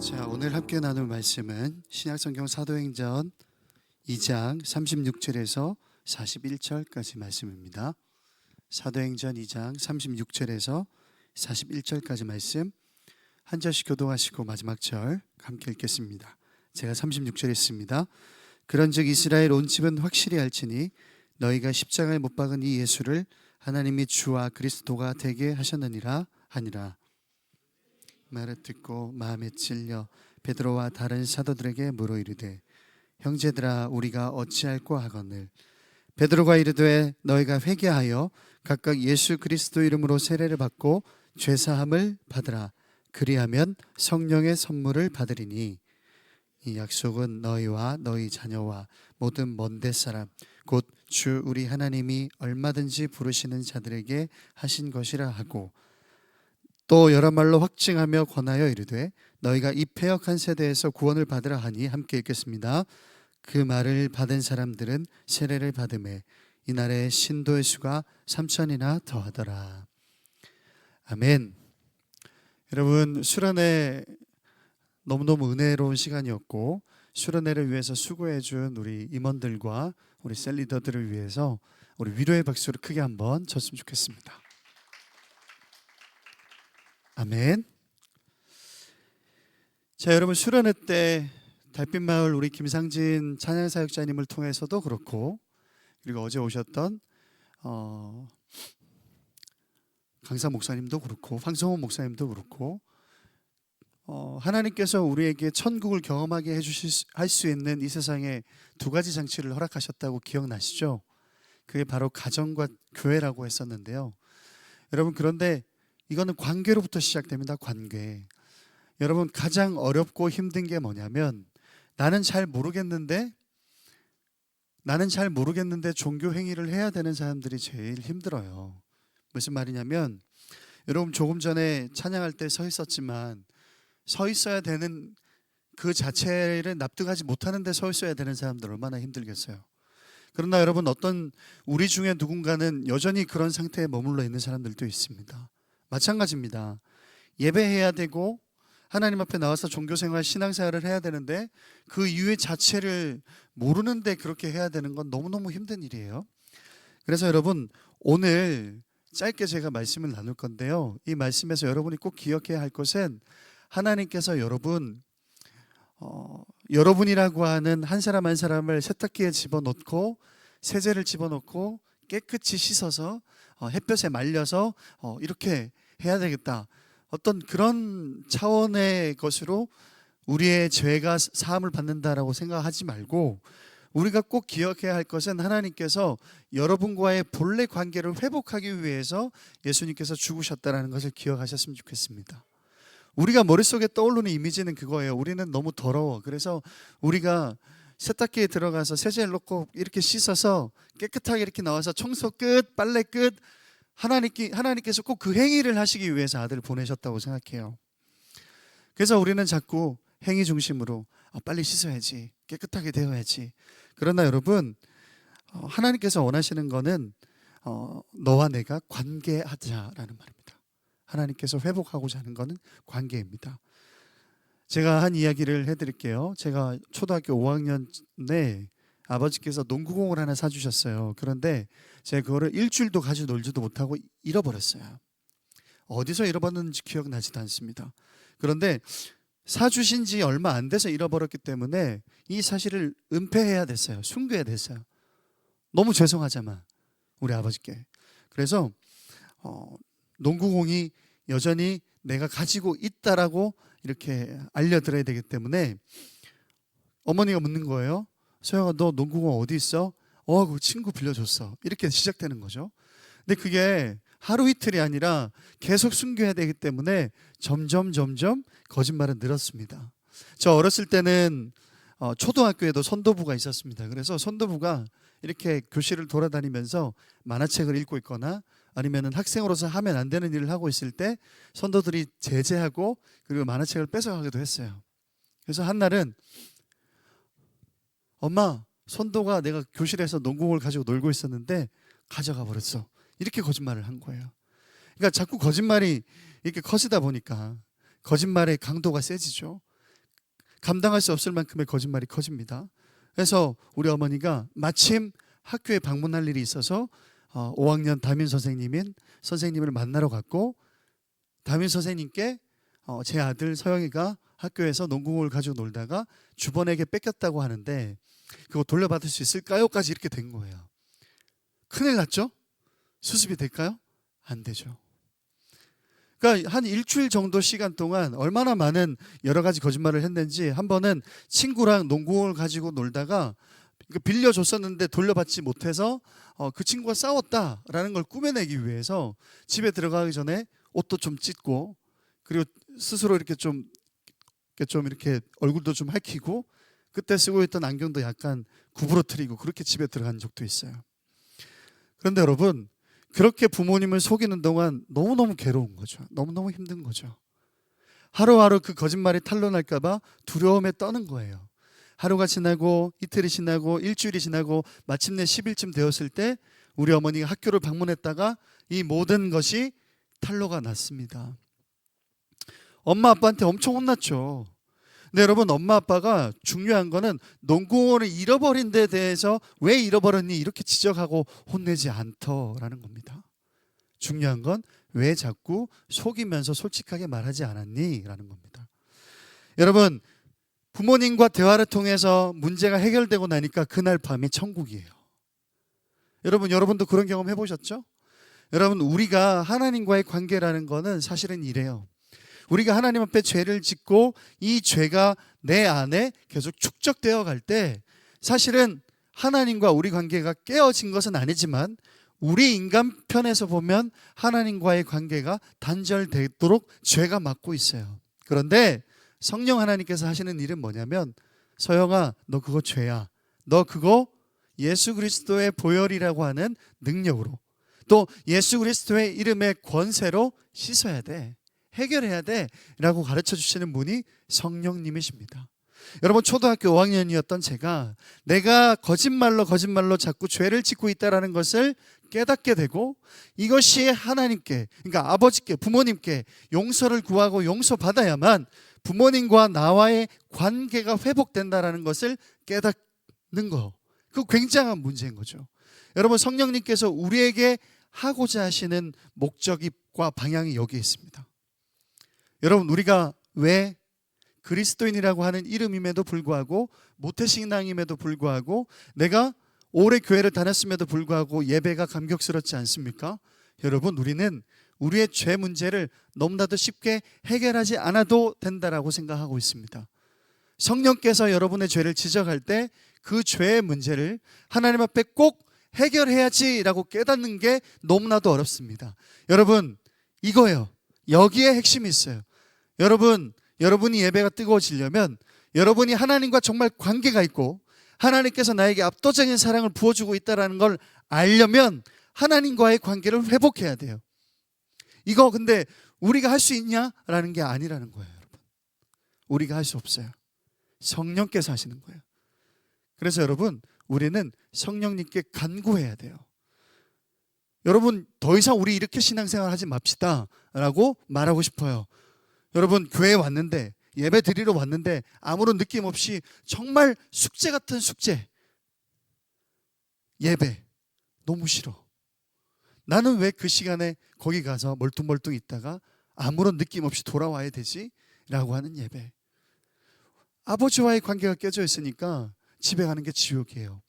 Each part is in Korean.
자, 오늘 함께 나눌 말씀은 신약성경 사도행전 2장 36절에서 41절까지 말씀입니다. 사도행전 2장 36절에서 41절까지 말씀 한 절씩 교독하시고 마지막 절 함께 읽겠습니다. 제가 36절 읽습니다. 그런즉 이스라엘 온 집은 확실히 알지니 너희가 십자가에 못 박은 이 예수를 하나님이 주와 그리스도가 되게 하셨느니라 하니라. 말을 듣고 마음에 찔려 베드로와 다른 사도들에게 물어 이르되 형제들아 우리가 어찌할꼬 하거늘. 베드로가 이르되 너희가 회개하여 각각 예수 그리스도 이름으로 세례를 받고 죄사함을 받으라. 그리하면 성령의 선물을 받으리니 이 약속은 너희와 너희 자녀와 모든 먼데 사람 곧 주 우리 하나님이 얼마든지 부르시는 자들에게 하신 것이라 하고 또 여러 말로 확증하며 권하여 이르되 너희가 이 패역한 세대에서 구원을 받으라 하니 함께 읽겠습니다. 그 말을 받은 사람들은 세례를 받음에 이날에 신도의 수가 3,000이나 더하더라. 아멘. 여러분, 수련회 너무너무 은혜로운 시간이었고 수련회를 위해서 수고해 준 우리 임원들과 우리 셀리더들을 위해서 우리 위로의 박수를 크게 한번 쳤으면 좋겠습니다. 아멘. 자, 여러분, 수련회 때 달빛마을 우리 김상진 찬양사역자님을 통해서도 그렇고 그리고 어제 오셨던 강사 목사님도 그렇고 황성호 목사님도 그렇고 하나님께서 우리에게 천국을 경험하게 할 수 있는 이 세상에 두 가지 장치를 허락하셨다고 기억나시죠? 그게 바로 가정과 교회라고 했었는데요. 여러분, 그런데 이거는 관계로부터 시작됩니다. 관계. 여러분, 가장 어렵고 힘든 게 뭐냐면 나는 잘 모르겠는데 종교 행위를 해야 되는 사람들이 제일 힘들어요. 무슨 말이냐면 여러분, 조금 전에 찬양할 때 서 있었지만 서 있어야 되는 그 자체를 납득하지 못하는 데 서 있어야 되는 사람들 얼마나 힘들겠어요. 그러나 여러분, 우리 중에 누군가는 여전히 그런 상태에 머물러 있는 사람들도 있습니다. 마찬가지입니다. 예배해야 되고 하나님 앞에 나와서 종교생활 신앙생활을 해야 되는데 그 이유 자체를 모르는데 그렇게 해야 되는 건 너무너무 힘든 일이에요. 그래서 여러분, 오늘 짧게 제가 말씀을 나눌 건데요, 이 말씀에서 여러분이 꼭 기억해야 할 것은 하나님께서 여러분이라고 하는 한 사람 한 사람을 세탁기에 집어넣고 세제를 집어넣고 깨끗이 씻어서 햇볕에 말려서 이렇게 해야 되겠다, 어떤 그런 차원의 것으로 우리의 죄가 사함을 받는다라고 생각하지 말고 우리가 꼭 기억해야 할 것은 하나님께서 여러분과의 본래 관계를 회복하기 위해서 예수님께서 죽으셨다는 것을 기억하셨으면 좋겠습니다. 우리가 머릿속에 떠오르는 이미지는 그거예요. 우리는 너무 더러워. 그래서 우리가 세탁기에 들어가서 세제를 넣고 이렇게 씻어서 깨끗하게 이렇게 나와서 청소 끝, 빨래 끝, 하나님께서 꼭 그 행위를 하시기 위해서 아들을 보내셨다고 생각해요. 그래서 우리는 자꾸 행위 중심으로 빨리 씻어야지, 깨끗하게 되어야지. 그러나 여러분, 하나님께서 원하시는 거는 너와 내가 관계하자라는 말입니다. 하나님께서 회복하고자 하는 거는 관계입니다. 제가 한 이야기를 해드릴게요. 제가 초등학교 5학년에 아버지께서 농구공을 하나 사주셨어요. 그런데 제가 그거를 일주일도 가지고 놀지도 못하고 잃어버렸어요. 어디서 잃어버렸는지 기억나지도 않습니다. 그런데 사주신 지 얼마 안 돼서 잃어버렸기 때문에 이 사실을 은폐해야 됐어요. 숨겨야 됐어요. 너무 죄송하자만 우리 아버지께. 그래서 농구공이 여전히 내가 가지고 있다라고 이렇게 알려드려야 되기 때문에 어머니가 묻는 거예요. 소영아, 너 농구공 어디 있어? 그 친구 빌려줬어. 이렇게 시작되는 거죠. 근데 그게 하루 이틀이 아니라 계속 숨겨야 되기 때문에 점점 거짓말은 늘었습니다. 저 어렸을 때는 초등학교에도 선도부가 있었습니다. 그래서 선도부가 이렇게 교실을 돌아다니면서 만화책을 읽고 있거나 아니면 학생으로서 하면 안 되는 일을 하고 있을 때 선도들이 제재하고 그리고 만화책을 뺏어가기도 했어요. 그래서 한날은 엄마, 선도가 내가 교실에서 농구공을 가지고 놀고 있었는데 가져가 버렸어. 이렇게 거짓말을 한 거예요. 그러니까 자꾸 거짓말이 이렇게 커지다 보니까 거짓말의 강도가 세지죠. 감당할 수 없을 만큼의 거짓말이 커집니다. 그래서 우리 어머니가 마침 학교에 방문할 일이 있어서 5학년 담임 선생님을 만나러 갔고, 담임 선생님께 제 아들 서영이가 학교에서 농구공을 가지고 놀다가 주번에게 뺏겼다고 하는데 그거 돌려받을 수 있을까요?까지 이렇게 된 거예요. 큰일 났죠? 수습이 될까요? 안 되죠. 그러니까 한 일주일 정도 시간 동안 얼마나 많은 여러 가지 거짓말을 했는지, 한 번은 친구랑 농구공을 가지고 놀다가 빌려줬었는데 돌려받지 못해서 그 친구가 싸웠다라는 걸 꾸며내기 위해서 집에 들어가기 전에 옷도 좀 찢고, 그리고 스스로 이렇게 좀 이렇게 얼굴도 좀 핥히고, 그때 쓰고 있던 안경도 약간 구부러뜨리고 그렇게 집에 들어간 적도 있어요. 그런데 여러분, 그렇게 부모님을 속이는 동안 너무너무 괴로운 거죠. 너무너무 힘든 거죠. 하루하루 그 거짓말이 탄로날까 봐 두려움에 떠는 거예요. 하루가 지나고 이틀이 지나고 일주일이 지나고 마침내 10일쯤 되었을 때 우리 어머니가 학교를 방문했다가 이 모든 것이 탄로가 났습니다. 엄마 아빠한테 엄청 혼났죠. 근데 여러분, 엄마 아빠가 중요한 거는 농구공을 잃어버린 데 대해서 왜 잃어버렸니 이렇게 지적하고 혼내지 않더라는 겁니다. 중요한 건 왜 자꾸 속이면서 솔직하게 말하지 않았니 라는 겁니다. 여러분, 부모님과 대화를 통해서 문제가 해결되고 나니까 그날 밤이 천국이에요. 여러분도 그런 경험 해보셨죠? 여러분, 우리가 하나님과의 관계라는 거는 사실은 이래요. 우리가 하나님 앞에 죄를 짓고 이 죄가 내 안에 계속 축적되어 갈 때 사실은 하나님과 우리 관계가 깨어진 것은 아니지만 우리 인간 편에서 보면 하나님과의 관계가 단절되도록 죄가 막고 있어요. 그런데 성령 하나님께서 하시는 일은 뭐냐면, 서영아, 너 그거 죄야. 너 그거 예수 그리스도의 보혈이라고 하는 능력으로, 또 예수 그리스도의 이름의 권세로 씻어야 돼. 해결해야 돼 라고 가르쳐 주시는 분이 성령님이십니다. 여러분, 초등학교 5학년이었던 제가 내가 거짓말로 자꾸 죄를 짓고 있다는 것을 깨닫게 되고, 이것이 하나님께, 그러니까 아버지께, 부모님께 용서를 구하고 용서받아야만 부모님과 나와의 관계가 회복된다는 것을 깨닫는 거, 그 굉장한 문제인 거죠. 여러분, 성령님께서 우리에게 하고자 하시는 목적과 방향이 여기에 있습니다. 여러분, 우리가 왜 그리스도인이라고 하는 이름임에도 불구하고, 모태신앙임에도 불구하고, 내가 오래 교회를 다녔음에도 불구하고 예배가 감격스럽지 않습니까? 여러분, 우리는 우리의 죄 문제를 너무나도 쉽게 해결하지 않아도 된다라고 생각하고 있습니다. 성령께서 여러분의 죄를 지적할 때 그 죄의 문제를 하나님 앞에 꼭 해결해야지라고 깨닫는 게 너무나도 어렵습니다. 여러분, 이거예요. 여기에 핵심이 있어요. 여러분이 예배가 뜨거워지려면, 여러분이 하나님과 정말 관계가 있고 하나님께서 나에게 압도적인 사랑을 부어주고 있다는 걸 알려면 하나님과의 관계를 회복해야 돼요. 이거 근데 우리가 할 수 있냐라는 게 아니라는 거예요. 여러분, 우리가 할 수 없어요. 성령께서 하시는 거예요. 그래서 여러분, 우리는 성령님께 간구해야 돼요. 여러분, 더 이상 우리 이렇게 신앙생활 하지 맙시다 라고 말하고 싶어요. 여러분, 교회에 왔는데, 예배 드리러 왔는데 아무런 느낌 없이 정말 숙제 같은 숙제, 예배 너무 싫어. 나는 왜 그 시간에 거기 가서 멀뚱멀뚱 있다가 아무런 느낌 없이 돌아와야 되지? 라고 하는 예배. 아버지와의 관계가 깨져 있으니까 집에 가는 게 지옥이에요.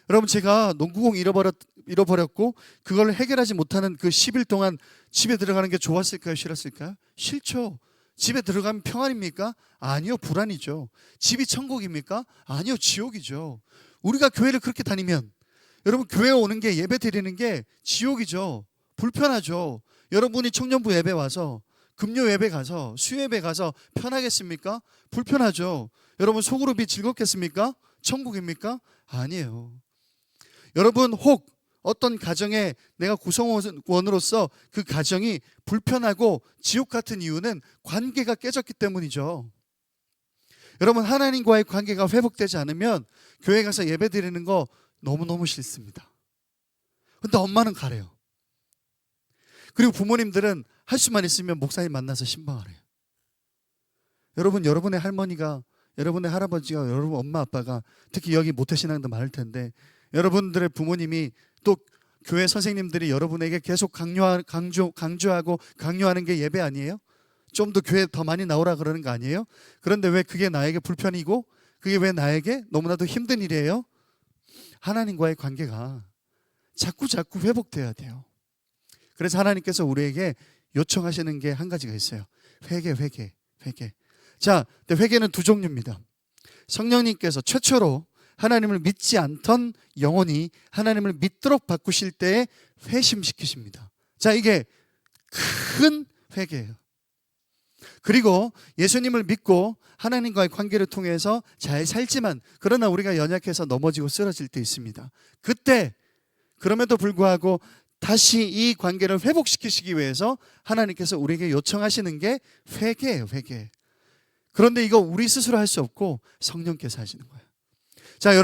여러분, 제가 농구공 잃어버렸고 그걸 해결하지 못하는 그 10일 동안 집에 들어가는 게 좋았을까요? 싫었을까요? 싫죠. 집에 들어가면 평안입니까? 아니요, 불안이죠. 집이 천국입니까? 아니요, 지옥이죠. 우리가 교회를 그렇게 다니면, 여러분, 교회에 오는 게, 예배 드리는 게 지옥이죠. 불편하죠. 여러분이 청년부 예배 와서, 금요 예배 가서, 수예배 가서 편하겠습니까? 불편하죠. 여러분, 소그룹이 즐겁겠습니까? 천국입니까? 아니에요. 여러분, 혹 어떤 가정에 내가 구성원으로서 그 가정이 불편하고 지옥 같은 이유는 관계가 깨졌기 때문이죠. 여러분, 하나님과의 관계가 회복되지 않으면 교회 가서 예배 드리는 거 너무너무 싫습니다. 근데 엄마는 가래요. 그리고 부모님들은 할 수만 있으면 목사님 만나서 신방하래요. 여러분, 여러분의 할머니가 여러분의 할아버지가, 여러분 엄마 아빠가, 특히 여기 모태신앙도 많을 텐데 여러분들의 부모님이 또 교회 선생님들이 여러분에게 계속 강조하고 강요하는 게 예배 아니에요? 좀 더 교회 더 많이 나오라 그러는 거 아니에요? 그런데 왜 그게 나에게 불편이고 그게 왜 나에게 너무나도 힘든 일이에요? 하나님과의 관계가 자꾸 회복돼야 돼요. 그래서 하나님께서 우리에게 요청하시는 게 한 가지가 있어요. 회개. 자, 회개는 두 종류입니다. 성령님께서 최초로 하나님을 믿지 않던 영혼이 하나님을 믿도록 바꾸실 때에 회심시키십니다. 자, 이게 큰 회개예요. 그리고 예수님을 믿고 하나님과의 관계를 통해서 잘 살지만 그러나 우리가 연약해서 넘어지고 쓰러질 때 있습니다. 그때 그럼에도 불구하고 다시 이 관계를 회복시키시기 위해서 하나님께서 우리에게 요청하시는 게 회개예요. 회개. 그런데 이거 우리 스스로 할 수 없고 성령께서 하시는 거예요. 자,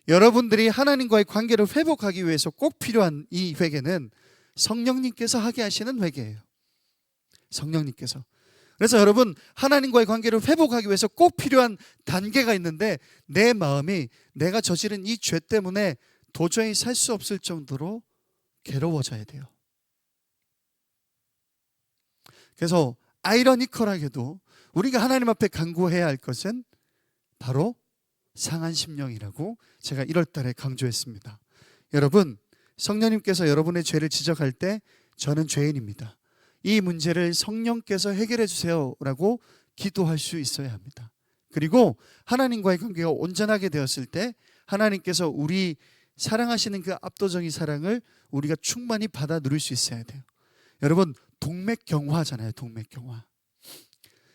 여러분들이 하나님과의 관계를 회복하기 위해서 꼭 필요한 이 회개는 성령님께서 하게 하시는 회개예요. 성령님께서. 그래서 여러분, 하나님과의 관계를 회복하기 위해서 꼭 필요한 단계가 있는데 내 마음이 내가 저지른 이 죄 때문에 도저히 살 수 없을 정도로 괴로워져야 돼요. 그래서 아이러니컬하게도 우리가 하나님 앞에 간구해야 할 것은 바로 상한 심령이라고 제가 1월 달에 강조했습니다. 여러분, 성령님께서 여러분의 죄를 지적할 때 저는 죄인입니다. 이 문제를 성령께서 해결해 주세요라고 기도할 수 있어야 합니다. 그리고 하나님과의 관계가 온전하게 되었을 때 하나님께서 우리 사랑하시는 그 압도적인 사랑을 우리가 충만히 받아 누릴 수 있어야 돼요. 여러분, 동맥경화잖아요. 동맥경화.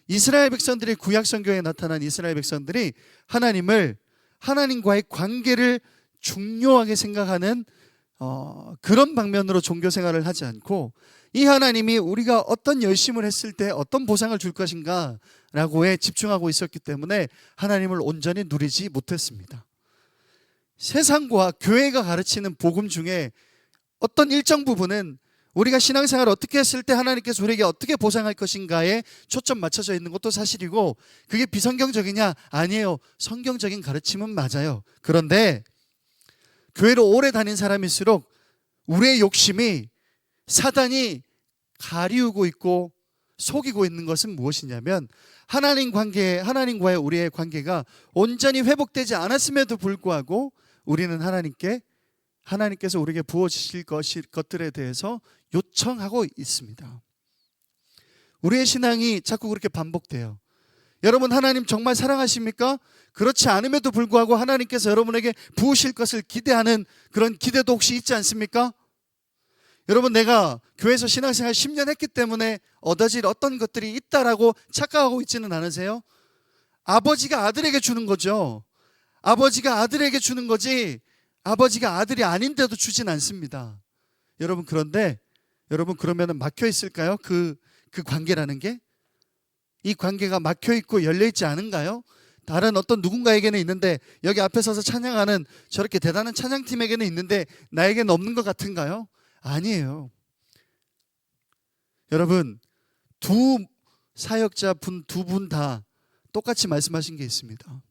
이스라엘 백성들이 구약 성경에 나타난 이스라엘 백성들이 하나님과의 관계를 중요하게 생각하는 그런 방면으로 종교 생활을 하지 않고 이 하나님이 우리가 어떤 열심을 했을 때 어떤 보상을 줄 것인가 라고에 집중하고 있었기 때문에 하나님을 온전히 누리지 못했습니다. 세상과 교회가 가르치는 복음 중에 어떤 일정 부분은 우리가 신앙생활을 어떻게 했을 때 하나님께서 우리에게 어떻게 보상할 것인가에 초점 맞춰져 있는 것도 사실이고 그게 비성경적이냐? 아니에요. 성경적인 가르침은 맞아요. 그런데 교회를 오래 다닌 사람일수록 우리의 욕심이 사단이 가리우고 있고 속이고 있는 것은 무엇이냐면 하나님과의 우리의 관계가 온전히 회복되지 않았음에도 불구하고 우리는 하나님께서 우리에게 부어주실 것들에 대해서 요청하고 있습니다. 우리의 신앙이 자꾸 그렇게 반복돼요. 여러분, 하나님 정말 사랑하십니까? 그렇지 않음에도 불구하고 하나님께서 여러분에게 부으실 것을 기대하는 그런 기대도 혹시 있지 않습니까? 여러분, 내가 교회에서 신앙생활 10년 했기 때문에 얻어질 어떤 것들이 있다라고 착각하고 있지는 않으세요? 아버지가 아들에게 주는 거죠. 아버지가 아들에게 주는 거지 아버지가 아들이 아닌데도 주진 않습니다. 여러분, 그런데 여러분, 그러면 막혀 있을까요? 그 관계라는 게? 이 관계가 막혀 있고 열려 있지 않은가요? 다른 어떤 누군가에게는 있는데 여기 앞에 서서 찬양하는 저렇게 대단한 찬양팀에게는 있는데 나에게는 없는 것 같은가요? 아니에요. 여러분, 두 사역자 두 분 다 똑같이 말씀하신 게 있습니다.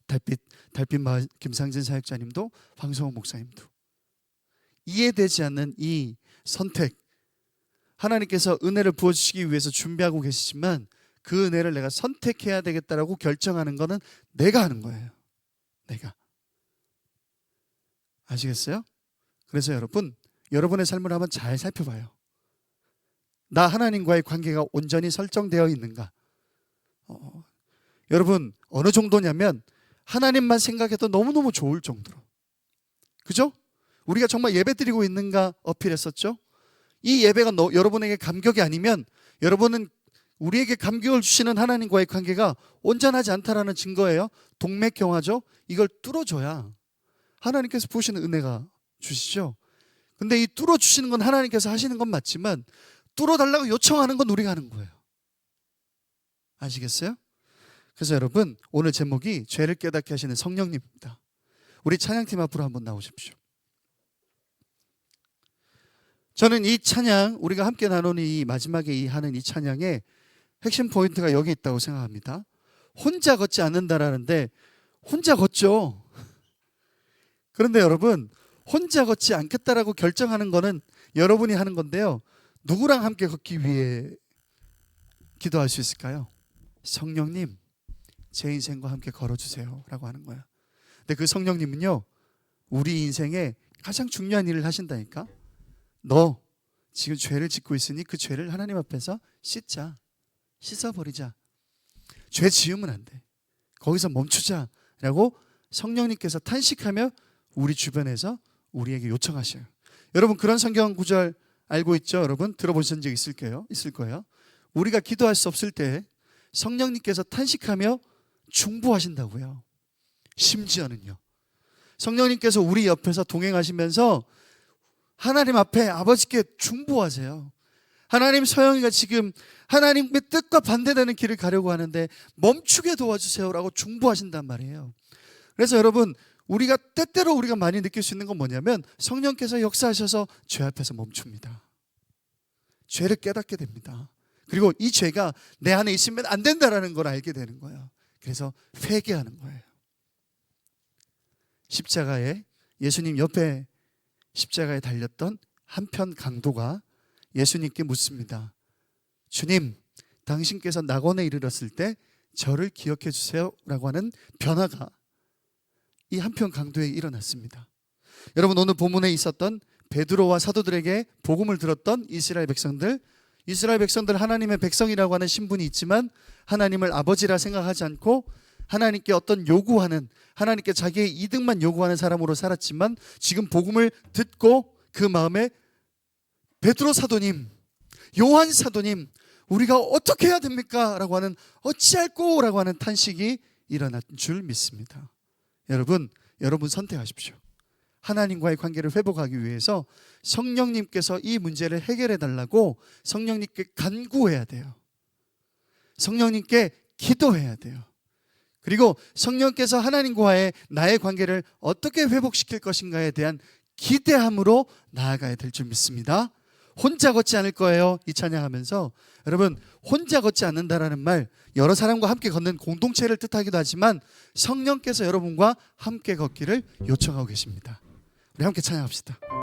달빛 마을 김상진 사역자님도 황성호 목사님도 이해되지 않는 이 선택, 하나님께서 은혜를 부어주시기 위해서 준비하고 계시지만 그 은혜를 내가 선택해야 되겠다라고 결정하는 거는 내가 하는 거예요. 내가. 아시겠어요? 그래서 여러분의 삶을 한번 잘 살펴봐요. 나 하나님과의 관계가 온전히 설정되어 있는가? 여러분, 어느 정도냐면 하나님만 생각해도 너무너무 좋을 정도로. 그죠? 우리가 정말 예배 드리고 있는가 어필했었죠? 이 예배가 여러분에게 감격이 아니면 여러분은 우리에게 감격을 주시는 하나님과의 관계가 온전하지 않다라는 증거예요. 동맥경화죠. 이걸 뚫어줘야 하나님께서 부으시는 은혜가 주시죠. 근데 이 뚫어주시는 건 하나님께서 하시는 건 맞지만 뚫어달라고 요청하는 건 우리가 하는 거예요. 아시겠어요? 그래서 여러분, 오늘 제목이 죄를 깨닫게 하시는 성령님입니다. 우리 찬양팀 앞으로 한번 나오십시오. 저는 이 찬양, 우리가 함께 나누는 이 마지막에 하는 이 찬양의 핵심 포인트가 여기 있다고 생각합니다. 혼자 걷지 않는다라는데 혼자 걷죠. 그런데 여러분, 혼자 걷지 않겠다라고 결정하는 거는 여러분이 하는 건데요. 누구랑 함께 걷기 위해 기도할 수 있을까요? 성령님, 제 인생과 함께 걸어주세요 라고 하는 거예요. 근데 그 성령님은요, 우리 인생에 가장 중요한 일을 하신다니까. 너 지금 죄를 짓고 있으니 그 죄를 하나님 앞에서 씻어버리자. 죄 지으면 안 돼. 거기서 멈추자 라고 성령님께서 탄식하며 우리 주변에서 우리에게 요청하셔요. 여러분, 그런 성경 구절 알고 있죠? 여러분 들어보신 적 있을 거예요. 우리가 기도할 수 없을 때 성령님께서 탄식하며 중보하신다고요. 심지어는요, 성령님께서 우리 옆에서 동행하시면서 하나님 앞에 아버지께 중보하세요. 하나님, 서영이가 지금 하나님의 뜻과 반대되는 길을 가려고 하는데 멈추게 도와주세요라고 중보하신단 말이에요. 그래서 여러분, 우리가 때때로 우리가 많이 느낄 수 있는 건 뭐냐면 성령께서 역사하셔서 죄 앞에서 멈춥니다. 죄를 깨닫게 됩니다. 그리고 이 죄가 내 안에 있으면 안 된다라는 걸 알게 되는 거예요. 그래서 회개하는 거예요. 십자가에, 예수님 옆에 십자가에 달렸던 한편 강도가 예수님께 묻습니다. 주님, 당신께서 낙원에 이르렀을 때 저를 기억해 주세요 라고 하는 변화가 이 한편 강도에 일어났습니다. 여러분, 오늘 본문에 있었던 베드로와 사도들에게 복음을 들었던 이스라엘 백성들 하나님의 백성이라고 하는 신분이 있지만 하나님을 아버지라 생각하지 않고 하나님께 어떤 요구하는, 하나님께 자기의 이득만 요구하는 사람으로 살았지만 지금 복음을 듣고 그 마음에 베드로 사도님, 요한 사도님, 우리가 어떻게 해야 됩니까? 라고 하는 어찌할꼬? 라고 하는 탄식이 일어난 줄 믿습니다. 여러분 선택하십시오. 하나님과의 관계를 회복하기 위해서 성령님께서 이 문제를 해결해 달라고 성령님께 간구해야 돼요. 성령님께 기도해야 돼요. 그리고 성령께서 하나님과의 나의 관계를 어떻게 회복시킬 것인가에 대한 기대함으로 나아가야 될 줄 믿습니다. 혼자 걷지 않을 거예요. 이 찬양하면서 여러분, 혼자 걷지 않는다라는 말, 여러 사람과 함께 걷는 공동체를 뜻하기도 하지만 성령께서 여러분과 함께 걷기를 요청하고 계십니다. 우리 함께 찬양합시다.